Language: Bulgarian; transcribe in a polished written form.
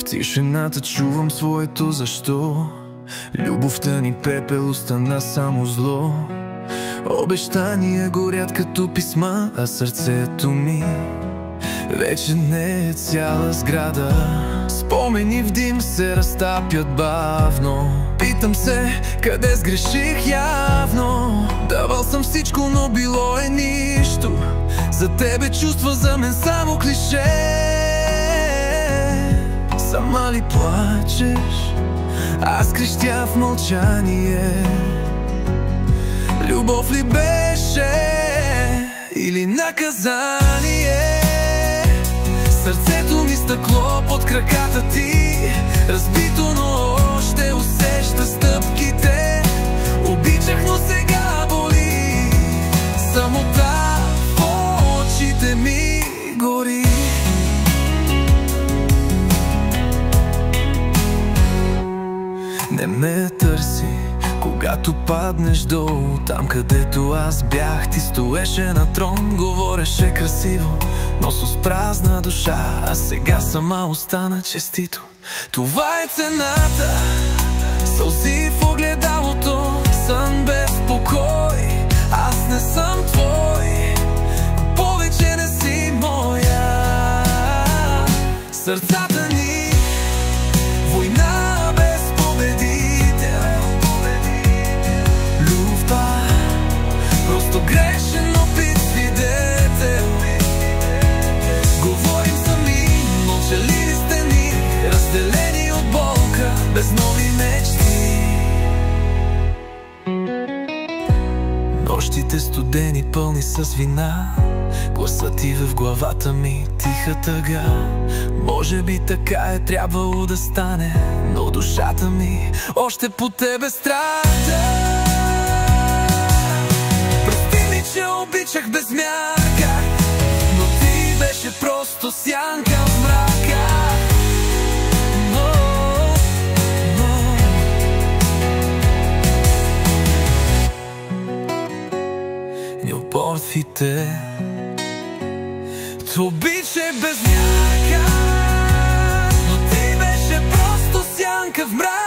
тишината чувам своето защо. Любовта ни пепел остана само зло. Обещания горят като писма, а сърцето ми вече не е цяла сграда. Спомени в дим се разтапят бавно. Питам се, къде сгреших явно. Давал съм всичко, но било е нищо. За тебе чувства, за мен само клише. Сама ли плачеш? Аз крещя в мълчание. Любов ли беше или наказание? Сърцето ми стъкло под краката ти, разбито, но още усеща стъпките. Обичах, но сега боли. Самота в очите ми гори. Не ме търси, когато паднеш долу. Там, където аз бях, ти стоеше на трон. Говореше красиво, но с празна душа. А сега сама остана честито. Това е цената. Сълзи в огледалото, сън без покой. Аз не съм твой, повече не си моя. Сърцата ни война без победител. Любовта просто грешен опит свидетел. Говорим сами, мълчаливи стени, разделени от болка, без нови мечти. Нощите студени, пълни с вина. Гласът ти в главата ми, тиха тъга. Може би така е трябвало да стане, но душата ми още по тебе страда. Прости ми, че обичах без мярка, но ти беше просто сянка в мрака. Любовите то обича без мярка, но ти беше просто сянка в мрака.